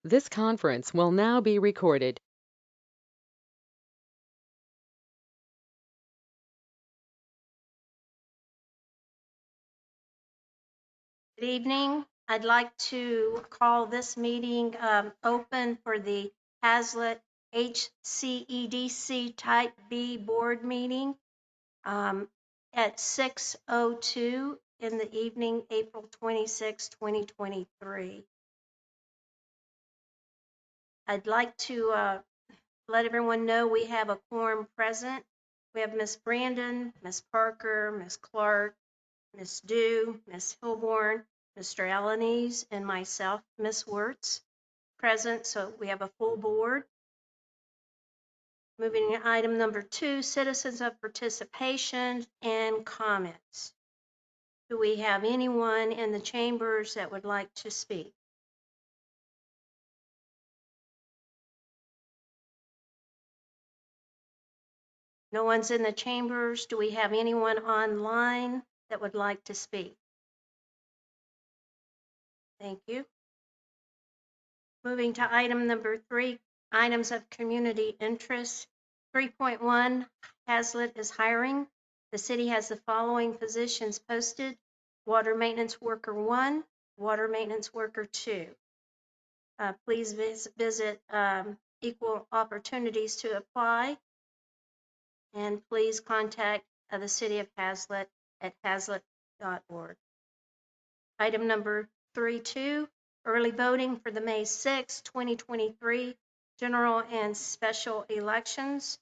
This conference will now be recorded. Good evening. I'd like to call this meeting open for the Hcedc Type B board meeting at 6:02 in the evening, April 26, 2023. I'd like to let everyone know we have a quorum present. We have Miss Brandon, Miss Parker, Miss Clark, Miss Dew, Miss Hilborn, Mr. Alanis, and myself, Miss Wertz, present, so we have a full board. Moving to item number 2, citizens of participation and comments. Do we have anyone in the chambers that would like to speak? No one's in the chambers. Do we have anyone online that would like to speak? Thank you. Moving to item number 3, items of community interest. 3.1, Hazlet is hiring. The city has the following positions posted: water maintenance worker 1, water maintenance worker 2. Please visit Equal Opportunities to apply, and please contact the city of Hazlet at hazlet.org. Item number 3.2, early voting for the May 6, 2023 general and special elections.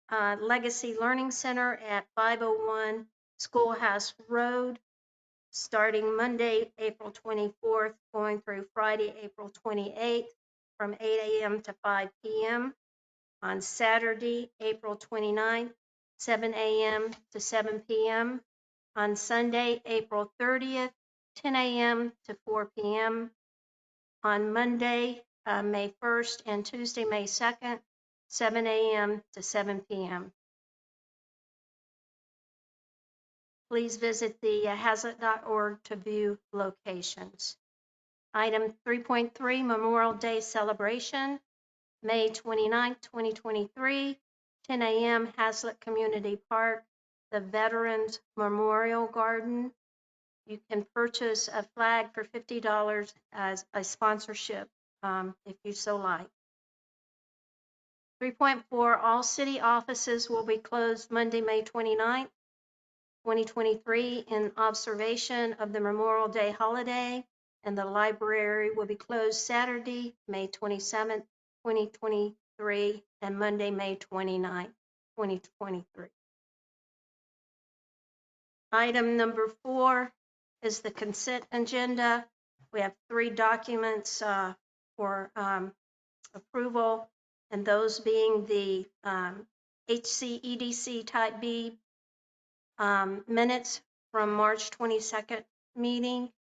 Legacy Learning Center at 501 Schoolhouse Road, starting Monday, April 24th, going through Friday, April 28th, from 8 a.m. to 5 p.m. On Saturday, April 29th, 7 a.m. to 7 p.m. On Sunday, April 30th, 10 a.m. to 4 p.m. On Monday, May 1st, and Tuesday, May 2nd, 7 a.m. to 7 p.m. Please visit the hazlet.org to view locations. Item 3.3, Memorial Day celebration, May 29, 2023, 10 a.m., Hazlet Community Park, the Veterans Memorial Garden. You can purchase a flag for $50 as a sponsorship if you so like. 3.4, all city offices will be closed Monday, May 29th, 2023, in observation of the Memorial Day holiday, and the library will be closed Saturday, May 27th, 2023, and Monday, May 29th, 2023. Item number 4 is the consent agenda. We have 3 documents for approval, and those being the Hcedc Type B minutes from March 22nd meeting,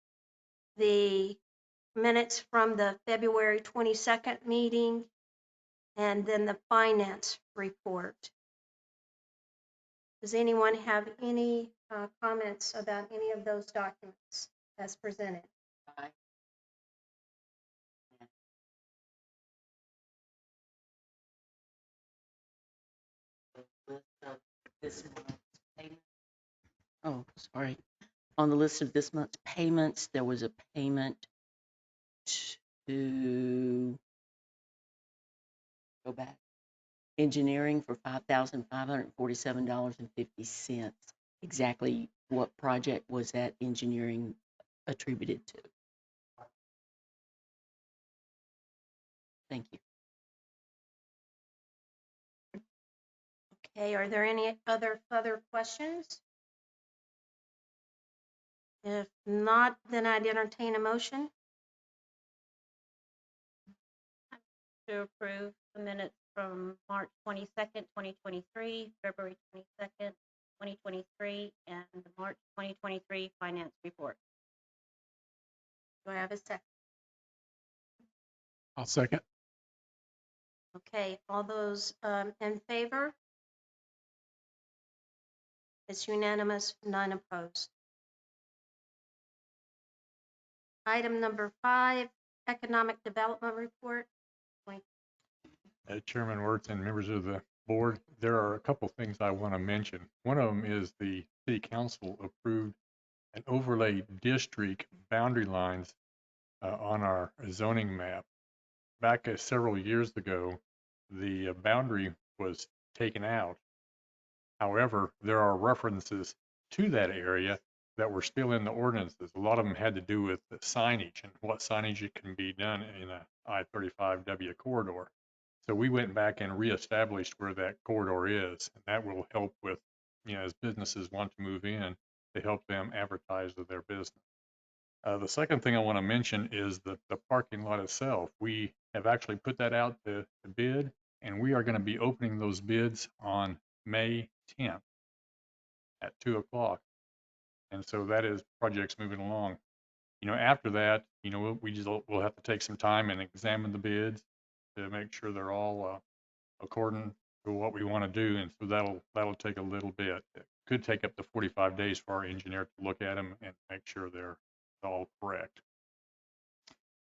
the minutes from the February 22nd meeting, and then the finance report. Does anyone have any comments about any of those documents as presented? Aye. This month's payment. Oh, sorry. On the list of this month's payments, there was a payment to go back. Engineering for $5,547.50. Exactly what project was that engineering attributed to? Thank you. Okay, are there any other questions? If not, then I'd entertain a motion to approve the minutes from March 22nd, 2023, February 22nd, 2023, and the March 2023 finance report. Do I have a second? I'll second. Okay, all those in favor? It's unanimous, none opposed. Item number 5, Economic Development Report. Chairman Wirtz and members of the board, there are a couple things I want to mention. One of them is the city council approved an overlay district boundary lines on our zoning map. Back several years ago, the boundary was taken out. However, there are references to that area that were still in the ordinances. A lot of them had to do with the signage and what signage it can be done in a I-35W corridor. So we went back and reestablished where that corridor is, and that will help with, as businesses want to move in, to help them advertise their business. The second thing I want to mention is the parking lot itself. We have actually put that out to bid, and we are going to be opening those bids on May 10th at 2 o'clock. And so that is projects moving along. After that, we'll have to take some time and examine the bids to make sure they're all according to what we want to do. And so that'll take a little bit. It could take up to 45 days for our engineer to look at them and make sure they're all correct.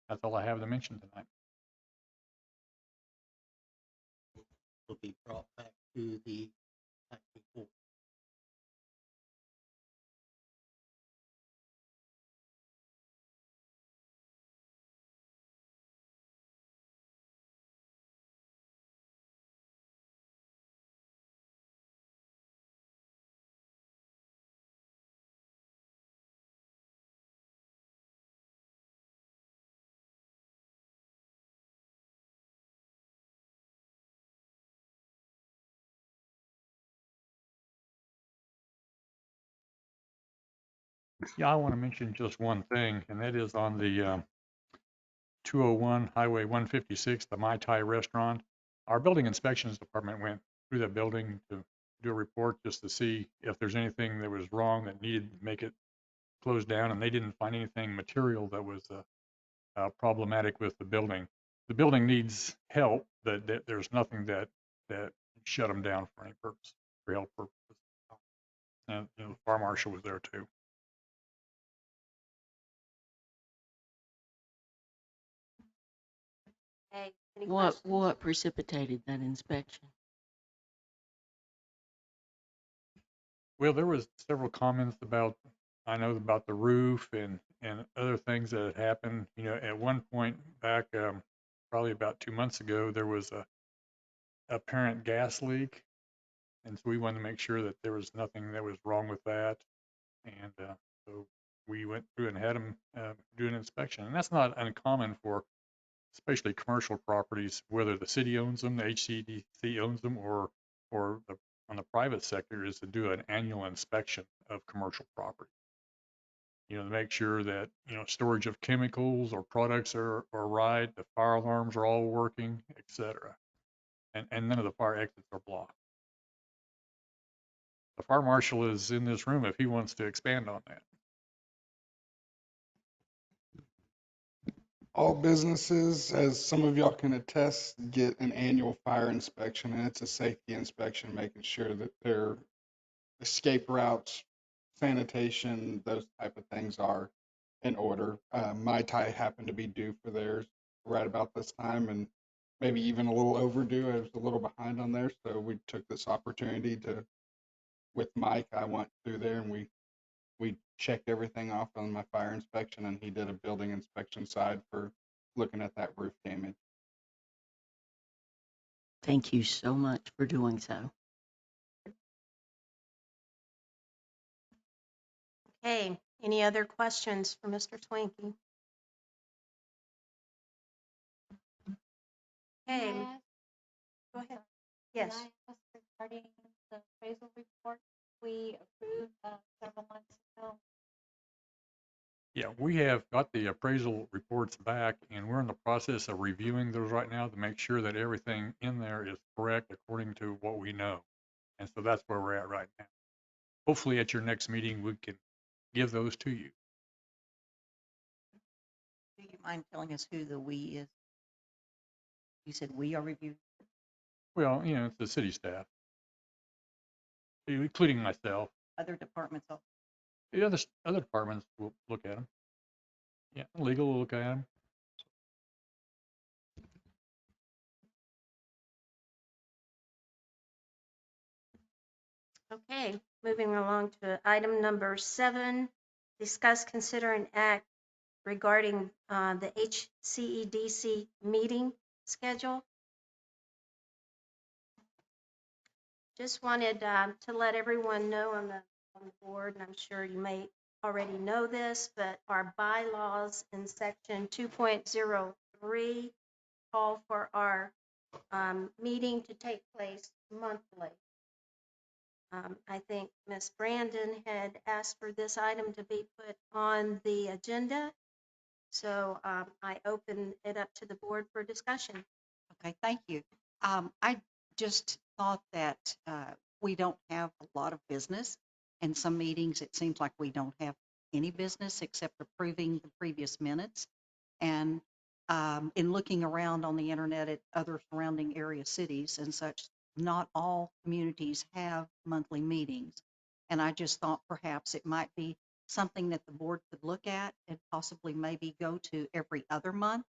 That's all I have to mention tonight. Will be brought back to the acting board. Yeah, I want to mention just one thing, and that is on the 201 Highway 156, the Mai Tai restaurant. Our building inspections department went through that building to do a report just to see if there's anything that was wrong that needed to make it closed down, and they didn't find anything material that was problematic with the building. The building needs help, but there's nothing that shut them down for any purpose, for health purposes. And the fire marshal was there too. Okay, any What questions? precipitated that inspection? Well, there was several comments about, I know about the roof and other things that had happened. At one point back, probably about 2 months ago, there was a apparent gas leak, and so we wanted to make sure that there was nothing that was wrong with that. And so we went through and had them do an inspection, and that's not uncommon for especially commercial properties, whether the city owns them, the HCDC owns them, or on the private sector, is to do an annual inspection of commercial property. To make sure that, storage of chemicals or products are right, the fire alarms are all working, et cetera. And none of the fire exits are blocked. The fire marshal is in this room if he wants to expand on that. All businesses, as some of y'all can attest, get an annual fire inspection, and it's a safety inspection, making sure that their escape routes, sanitation, those type of things are in order. Mai Tai happened to be due for theirs right about this time, and maybe even a little overdue. I was a little behind on theirs, so we took this opportunity to, with Mike, I went through there and we checked everything off on my fire inspection, and he did a building inspection side for looking at that roof damage. Thank you so much for doing so. Okay, any other questions for Mr. Twinkie? Okay, Can I ask- go ahead. can Yes. I ask regarding the appraisal report we approved several months ago? Yeah, we have got the appraisal reports back, and we're in the process of reviewing those right now to make sure that everything in there is correct according to what we know. And so that's where we're at right now. Hopefully at your next meeting, we can give those to you. Do you mind telling us who the "we" is? You said we are reviewing. Well, it's the city staff, including myself. Other departments also. The other departments will look at them. Yeah, legal will look at them. Okay, moving along to item number 7, discuss, consider, and act regarding the HCEDC meeting schedule. Just wanted to let everyone know on the board, and I'm sure you may already know this, but our bylaws in section 2.03 call for our meeting to take place monthly. I think Ms. Brandon had asked for this item to be put on the agenda, so I open it up to the board for discussion. Okay, thank you. I just thought that we don't have a lot of business. In some meetings, it seems like we don't have any business except approving the previous minutes. And in looking around on the internet at other surrounding area cities and such, not all communities have monthly meetings. And I just thought perhaps it might be something that the board could look at and possibly maybe go to every other month.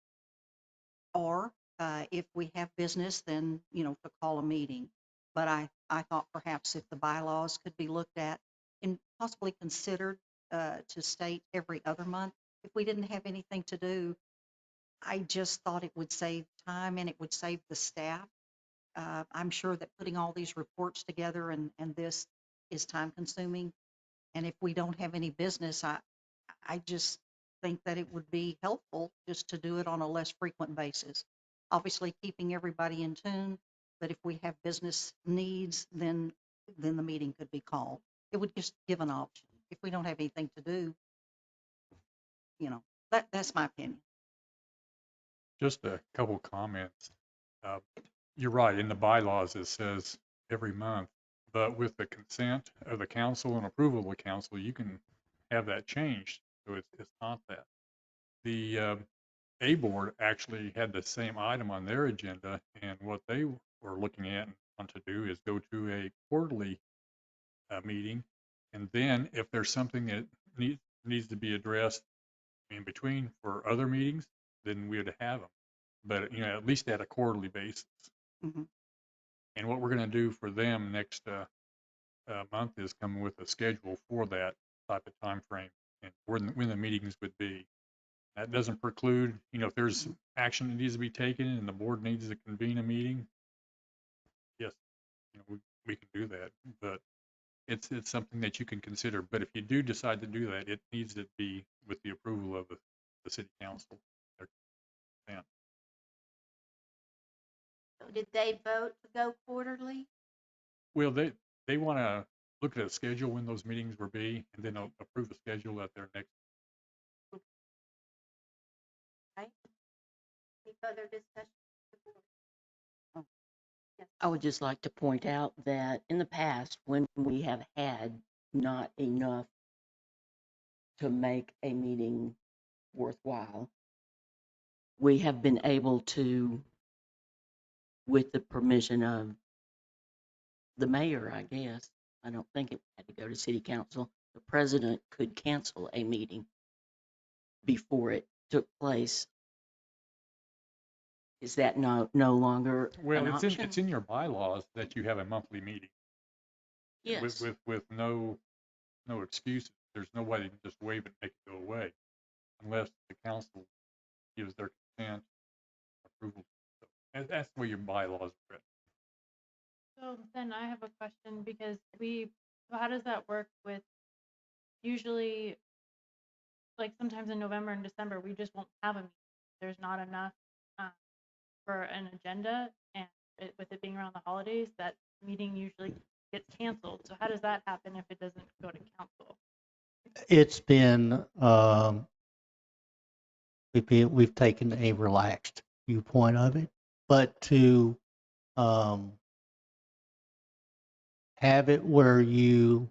Or if we have business, then, to call a meeting. But I thought perhaps if the bylaws could be looked at and possibly considered to state every other month, if we didn't have anything to do, I just thought it would save time and it would save the staff. I'm sure that putting all these reports together and this is time consuming. And if we don't have any business, I just think that it would be helpful just to do it on a less frequent basis. Obviously, keeping everybody in tune, but if we have business needs, then the meeting could be called. It would just give an option. If we don't have anything to do, that's my opinion. Just a couple comments. Uh, You're right, in the bylaws, it says every month, but with the consent of the council and approval of the council, you can have that changed. So it's not that. The A board actually had the same item on their agenda, and what they were looking at and want to do is go to a quarterly meeting. And then if there's something that needs to be addressed in between for other meetings, then we would have them. But, at least at a quarterly basis. hmm And what we're going to do for them next month is come with a schedule for that type of time frame and when the meetings would be. That doesn't preclude, if there's action that needs to be taken and the board needs to convene a meeting, yes, we can do that. But it's something that you can consider. But if you do decide to do that, it needs to be with the approval of the city council. Their consent. So did they vote to go quarterly? Well, they want to look at a schedule when those meetings will be, and then approve a schedule at their next. Right? Any further discussion? Yes. I would just like to point out that in the past, when we have had not enough to make a meeting worthwhile, we have been able to, with the permission of the mayor, I guess, I don't think it had to go to city council, the president could cancel a meeting before it took place. Is that no longer Well, an it's option? in your bylaws that you have a monthly meeting Yes. with no excuses. There's no way to just waive it and make it go away unless the council gives their consent approval. So that's the way your bylaws are written. So then I have a question because so how does that work with usually, like sometimes in November and December, we just won't have a meeting. There's not enough for an agenda, and with it being around the holidays, that meeting usually gets canceled. So how does that happen if it doesn't go to council? It's been, we've taken a relaxed viewpoint of it, but to have it where you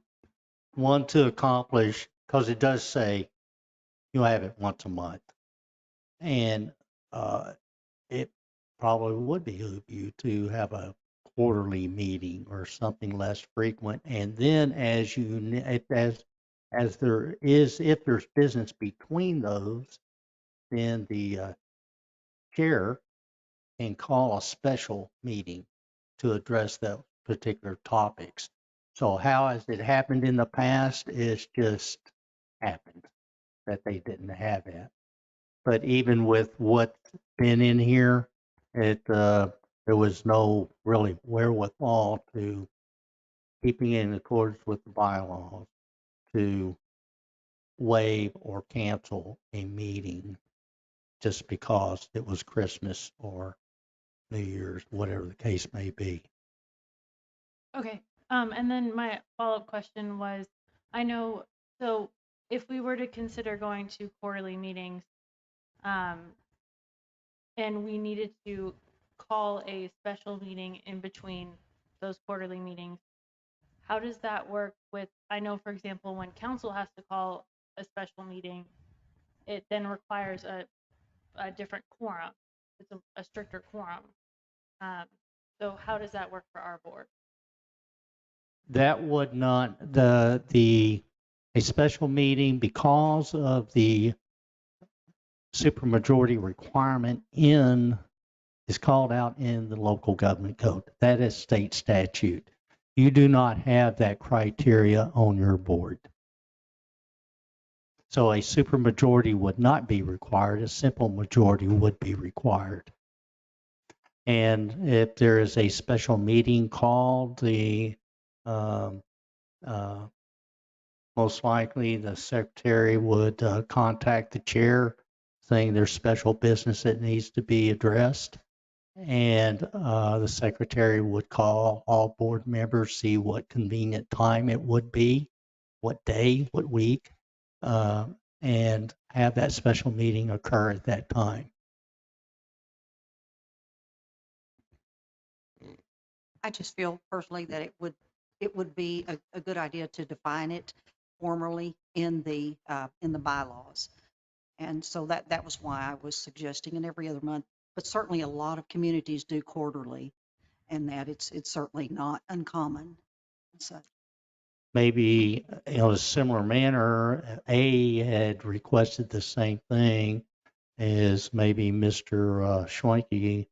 want to accomplish, because it does say you'll have it once a month, and it probably would behoove you to have a quarterly meeting or something less frequent, and then as there is, if there's business between those, then the chair can call a special meeting to address those particular topics. So how has it happened in the past? It's just happened that they didn't have it. But even with what's been in here, there was no really wherewithal to keeping in accordance with the bylaws to waive or cancel a meeting just because it was Christmas or New Year's, whatever the case may be. Okay. And then my follow-up question was, I know, so if we were to consider going to quarterly meetings, um, and we needed to call a special meeting in between those quarterly meetings, how does that work with, I know, for example, when council has to call a special meeting, it then requires a different quorum. It's a stricter quorum. So how does that work for our board? That would not, a special meeting because of the supermajority requirement is called out in the local government code. That is state statute. You do not have that criteria on your board. So a supermajority would not be required. A simple majority would be required. And if there is a special meeting called, um, uh, most likely the secretary would contact the chair saying there's special business that needs to be addressed. And the secretary would call all board members, see what convenient time it would be, what day, what week, and have that special meeting occur at that time. I just feel personally that it would be a good idea to define it formally in the bylaws. And so that was why I was suggesting an every other month, but certainly a lot of communities do quarterly, and that it's certainly not uncommon. So Maybe in a similar manner, A had requested the same thing as maybe Mr. Schwenke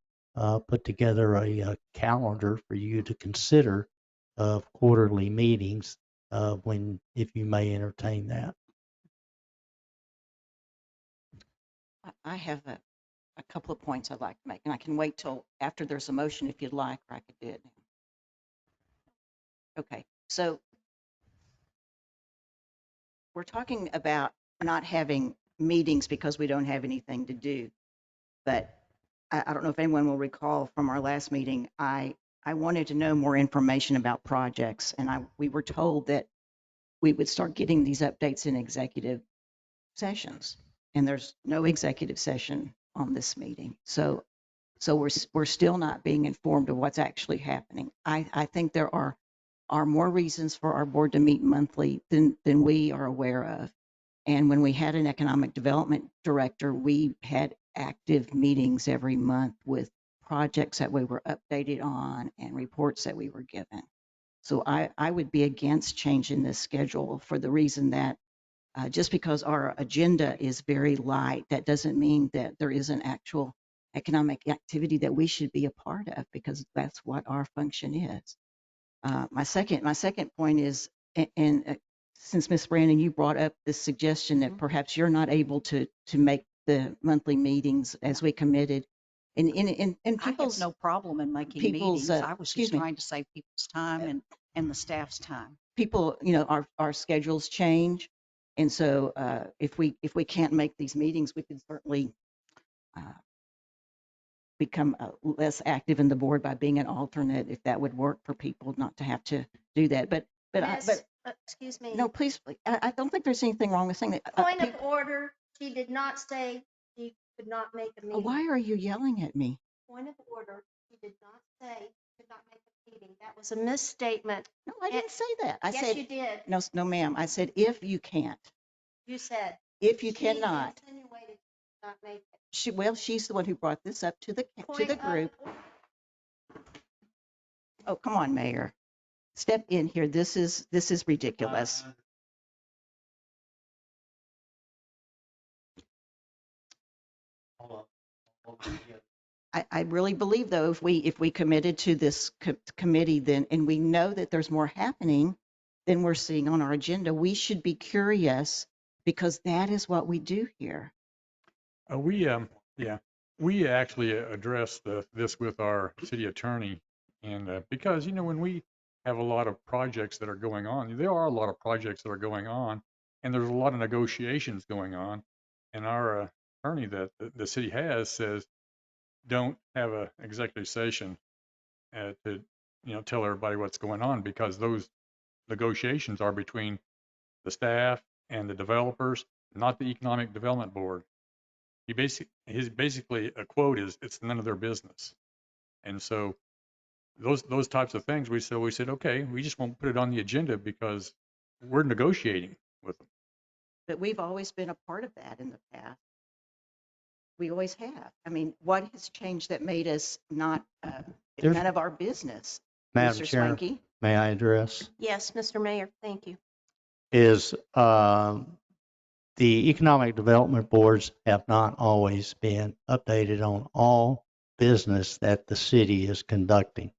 put together a calendar for you to consider of quarterly meetings if you may entertain that. I have a couple of points I'd like to make, and I can wait till after there's a motion if you'd like, or I could do it now. Okay, so we're talking about not having meetings because we don't have anything to do. But I don't know if anyone will recall from our last meeting, I wanted to know more information about projects, and we were told that we would start getting these updates in executive sessions, and there's no executive session on this meeting. So we're still not being informed of what's actually happening. I think there are more reasons for our board to meet monthly than we are aware of. And when we had an economic development director, we had active meetings every month with projects that we were updated on and reports that we were given. So I would be against changing this schedule for the reason that just because our agenda is very light, that doesn't mean that there isn't actual economic activity that we should be a part of, because that's what our function is. My second point is, and since Ms. Brandon, you brought up this suggestion that perhaps you're not able to make the monthly meetings as we committed. And I have no problem in making people's, meetings. I was excuse just me. trying to save people's time and the staff's time. people, our schedules change. And so if we can't make these meetings, we can certainly become less active in the board by being an alternate, if that would work for people not to have to do that. But excuse me. no, please, I don't think there's anything wrong with saying that. Point of order, she did not say she could not make a meeting. Why are you yelling at me? Point of order, she did not say she could not make a meeting. That was a misstatement. No, I didn't say that. I Yes, said, you did. no, ma'am. I said, if you can't, You said. if you She cannot. insinuated she could not make it. She's the one who brought this up to the Point of group. order. Oh, come on, Mayor. Step in here. This is ridiculous. I really believe though, if we committed to this committee then, and we know that there's more happening than we're seeing on our agenda, we should be curious because that is what we do here. Yeah, we actually addressed this with our city attorney. And because, when we have a lot of projects that are going on, there are a lot of projects that are going on, and there's a lot of negotiations going on. And our attorney that the city has says, don't have a executive session to, tell everybody what's going on, because those negotiations are between the staff and the developers, not the Economic Development Board. His basically a quote is, it's none of their business. And so those types of things, we said, okay, we just won't put it on the agenda because we're negotiating with them. But we've always been a part of that in the past. We always have. I mean, what has changed that made us not, There's- none of our business? Madam Mr. Chair, Swanky? may I address? Yes, Mr. Mayor, thank you. Is the economic development boards have not always been updated on all business that the city is conducting.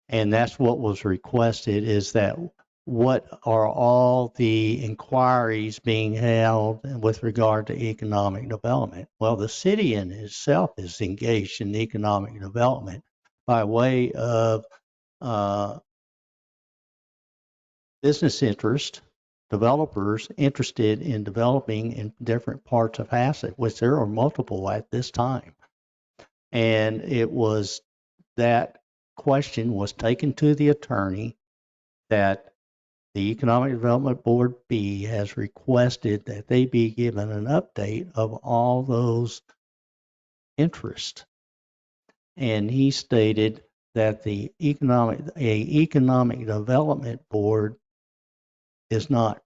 And that's what was requested, is that what are all the inquiries being held with regard to economic development? Well, the city in itself is engaged in economic development by way of business interest, developers interested in developing in different parts of Hcedc, which there are multiple at this time. And it was that question was taken to the attorney that the Economic Development Board B has requested that they be given an update of all those interests. And he stated that the economic development board is not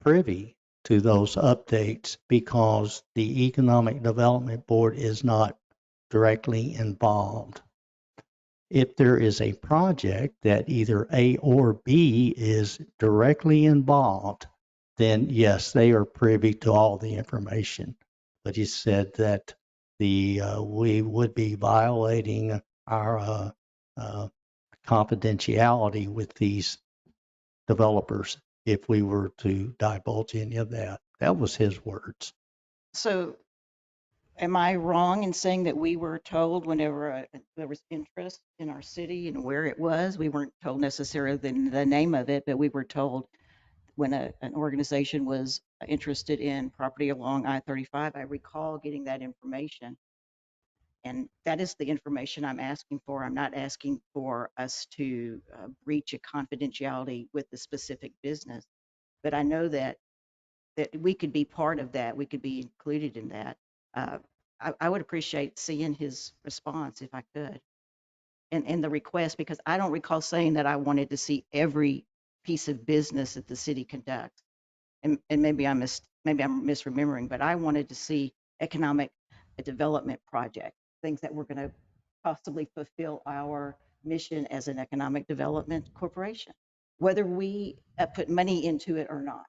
privy to those updates because the Economic Development Board is not directly involved. If there is a project that either A or B is directly involved, then yes, they are privy to all the information. But he said that we would be violating our confidentiality with these developers if we were to divulge any of that. That was his words. So am I wrong in saying that we were told whenever there was interest in our city and where it was? We weren't told necessarily the name of it, but we were told when an organization was interested in property along I-35. I recall getting that information. And that is the information I'm asking for. I'm not asking for us to breach a confidentiality with the specific business, but I know that we could be part of that. We could be included in that. I would appreciate seeing his response if I could, and the request, because I don't recall saying that I wanted to see every piece of business that the city conducts. And maybe I'm misremembering, but I wanted to see economic development projects, things that were going to possibly fulfill our mission as an economic development corporation, whether we put money into it or not.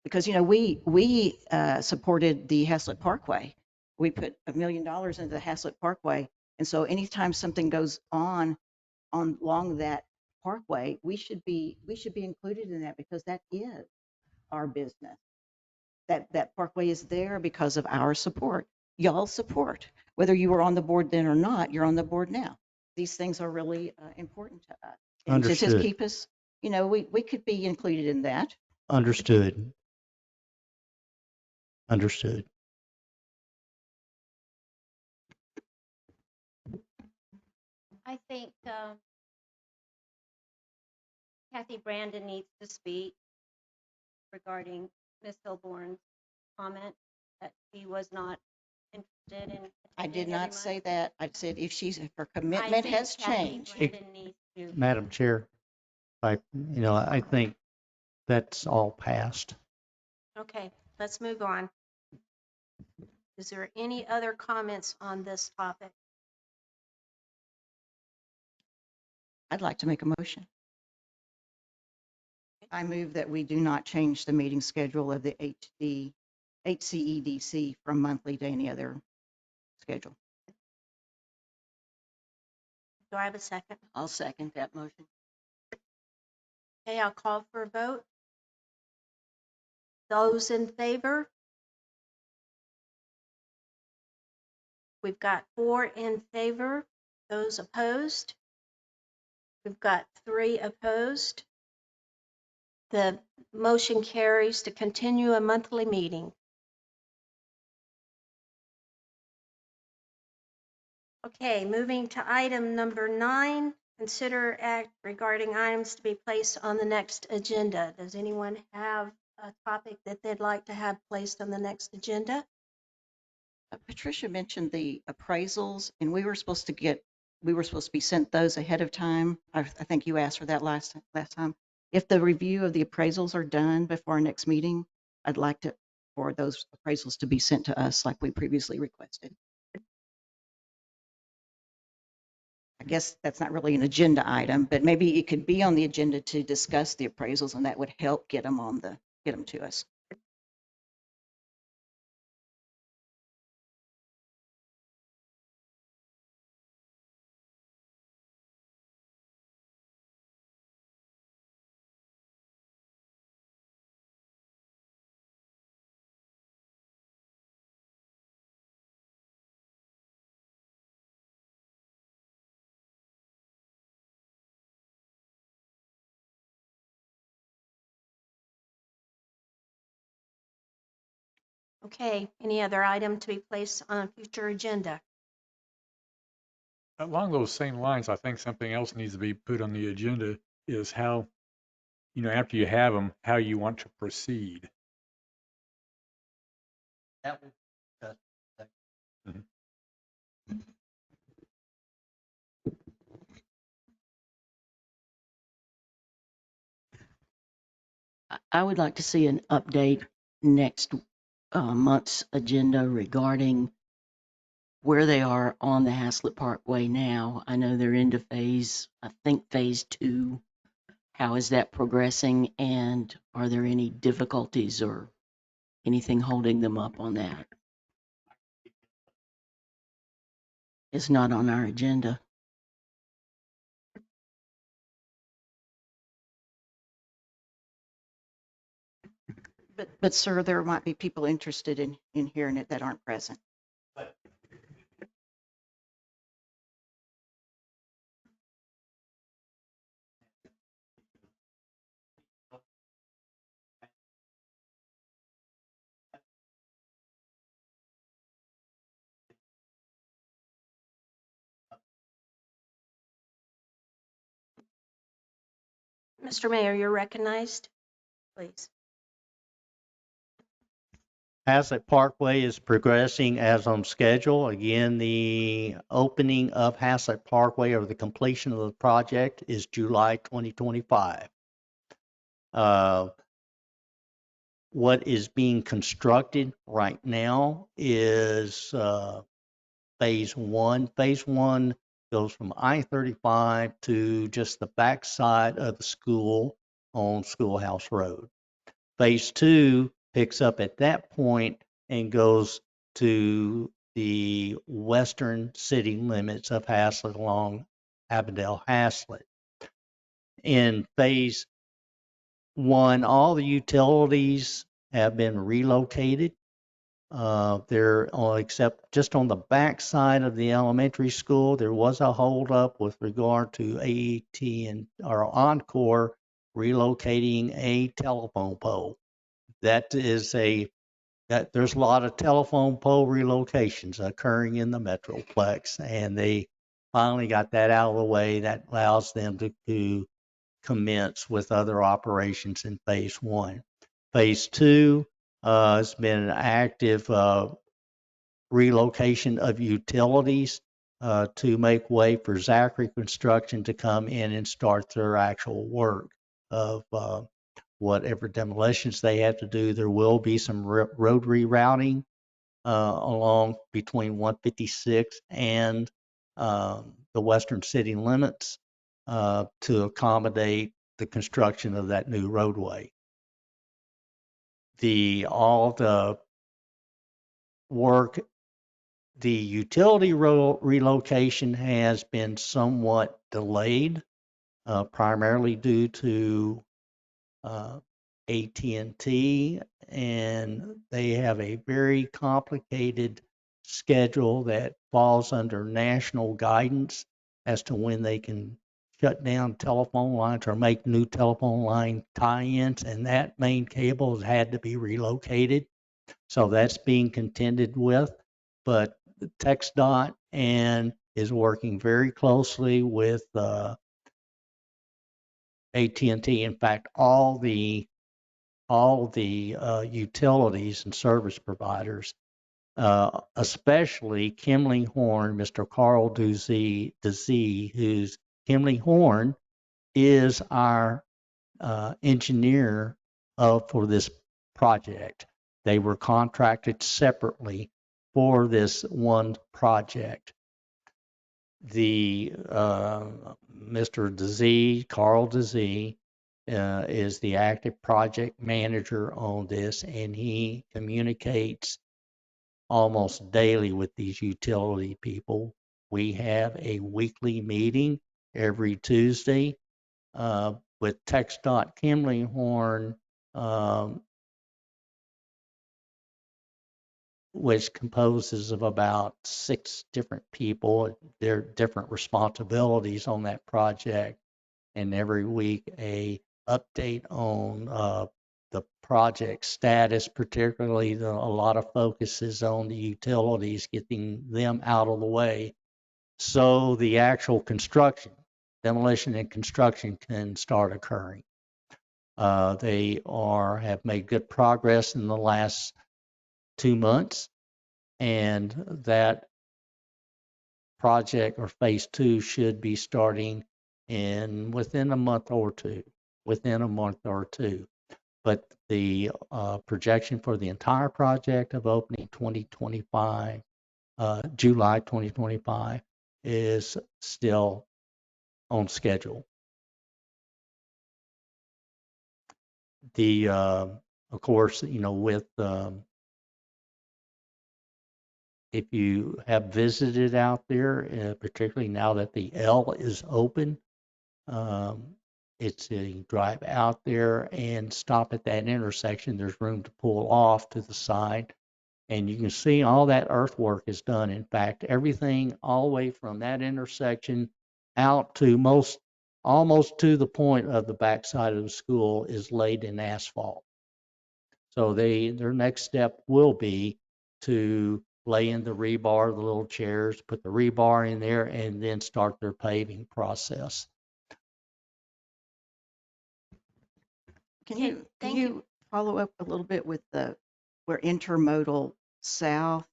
Because we supported the Hcedc Parkway. We put $1 million into the Hcedc Parkway, and so anytime something goes on along that parkway, we should be included in that because that is our business. That parkway is there because of our support, y'all support. Whether you were on the board then or not, you're on the board now. These things are really important to us. And to Understood. keep us, we could be included in that. Understood. Understood. I think Kathy Brandon needs to speak regarding Ms. Hilborn's comment that she was not interested in. I did attending not every say month. that. I said if her I commitment think has Kathy changed. Brandon needs to. Madam Chair, I think that's all passed. Okay, let's move on. Is there any other comments on this topic? I'd like to make a motion. I move that we do not change the meeting schedule of the HCEDC from monthly to any other schedule. Do I have a second? I'll second that motion. Okay, I'll call for a vote. Those in favor? We've got 4 in favor. Those opposed? We've got 3 opposed. The motion carries to continue a monthly meeting. Okay, moving to item number 9, consider act regarding items to be placed on the next agenda. Does anyone have a topic that they'd like to have placed on the next agenda? Patricia mentioned the appraisals, and we were supposed to be sent those ahead of time. I think you asked for that last time. If the review of the appraisals are done before our next meeting, I'd like for those appraisals to be sent to us like we previously requested. I guess that's not really an agenda item, but maybe it could be on the agenda to discuss the appraisals, and that would help get them to us. Okay, any other item to be placed on a future agenda? Along those same lines, I think something else needs to be put on the agenda is how, after you have them, how you want to proceed. That will, that- I would like to see an update next month's agenda regarding where they are on the Haslett Parkway now. I know they're into I think phase 2. How is that progressing, and are there any difficulties or anything holding them up on that? It's not on our agenda. But sir, there might be people interested in hearing it that aren't present. Mr. Mayor, you're recognized, please. Haslett Parkway is progressing as on schedule. Again, the opening of Haslett Parkway or the completion of the project is July 2025. What is being constructed right now is phase 1. Phase 1 goes from I-35 to just the backside of the school on Schoolhouse Road. Phase 2 picks up at that point and goes to the western city limits of Haslett along Abendale Haslett. In phase 1, all the utilities have been relocated. Except just on the back side of the elementary school, there was a holdup with regard to AET and our Encore relocating a telephone pole. There's a lot of telephone pole relocations occurring in the Metroplex, and they finally got that out of the way. That allows them to commence with other operations in phase 1. Phase 2 has been an active relocation of utilities to make way for Zachary Construction to come in and start their actual work of whatever demolitions they have to do. There will be some road rerouting along between 156 and the western city limits to accommodate the construction of that new roadway. All the work, The utility relocation has been somewhat delayed, primarily due to AT&T, and they have a very complicated schedule that falls under national guidance as to when they can shut down telephone lines or make new telephone line tie-ins, and that main cable has had to be relocated. So that's being contended with, but TxDOT and is working very closely with AT&T. In fact, all the utilities and service providers, especially Kimley Horn, Mr. Carl Dezee, who's Kimley Horn is our engineer for this project. They were contracted separately for this one project. The Mr. Dezee, Carl Dezee, is the active project manager on this, and he communicates almost daily with these utility people. We have a weekly meeting every Tuesday with TxDOT Kimley Horn, which composes of about 6 different people. There are different responsibilities on that project, and every week a update on the project status, particularly a lot of focus is on the utilities, getting them out of the way so the actual construction, demolition and construction can start occurring. They have made good progress in the last 2 months, and that project or phase 2 should be starting within a month or two. But the projection for the entire project of opening 2025, July 2025, is still on schedule. Of course, with if you have visited out there, particularly now that the L is open, it's a drive out there and stop at that intersection. There's room to pull off to the side, and you can see all that earthwork is done. In fact, everything all the way from that intersection out to almost to the point of the backside of the school is laid in asphalt. So their next step will be to lay in the rebar, the little chairs, put the rebar in there, and then start their paving process. Can Okay, you thank you. follow up a little bit with where intermodal south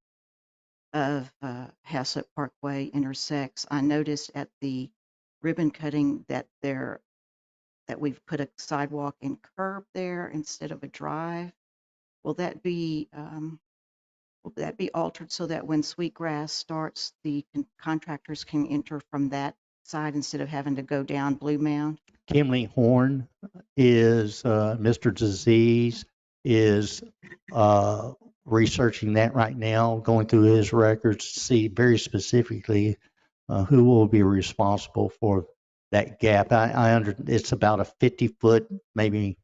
of Hcedc Parkway intersects? I noticed at the ribbon cutting that we've put a sidewalk and curb there instead of a drive. Will that be altered so that when Sweetgrass starts, the contractors can enter from that side instead of having to go down Blue Mound? Kimley Horn is Mr. Disease is researching that right now, going through his records to see very specifically who will be responsible for that gap. It's about a 50-foot, maybe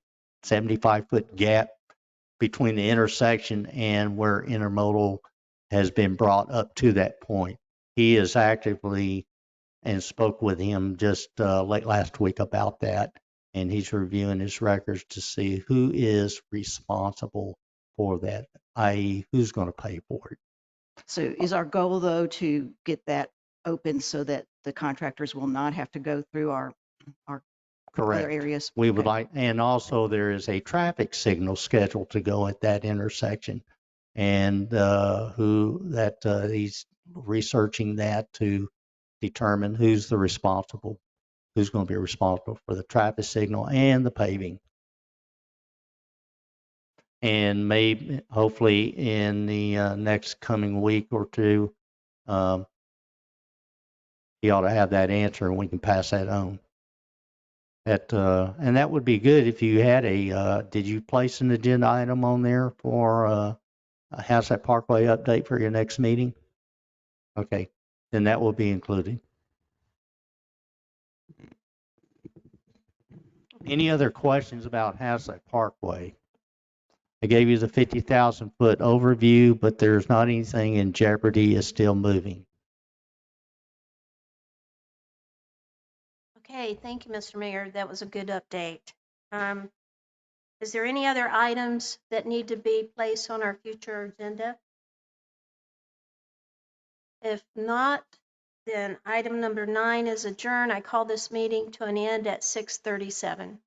75-foot gap between the intersection and where intermodal has been brought up to that point. He is actively and spoke with him just late last week about that, and he's reviewing his records to see who is responsible for that, i.e. who's going to pay for it. So is our goal, though, to get that open so that the contractors will not have to go through our Correct. other areas? We would Okay. like, and also there is a traffic signal scheduled to go at that intersection, and he's researching that to determine who's going to be responsible for the traffic signal and the paving. And maybe, hopefully, in the next coming week or two, he ought to have that answer and we can pass that on. And that would be good if you had did you place an agenda item on there for a Hcedc Parkway update for your next meeting? Okay, then that will be included. Any other questions about Hazlet Parkway? I gave you the 50,000 foot overview, but there's not anything in jeopardy. It's still moving. Okay, thank you, Mr. Mayor. That was a good update. Um, Is there any other items that need to be placed on our future agenda? If not, then item number 9 is adjourned. I call this meeting to an end at 6:37.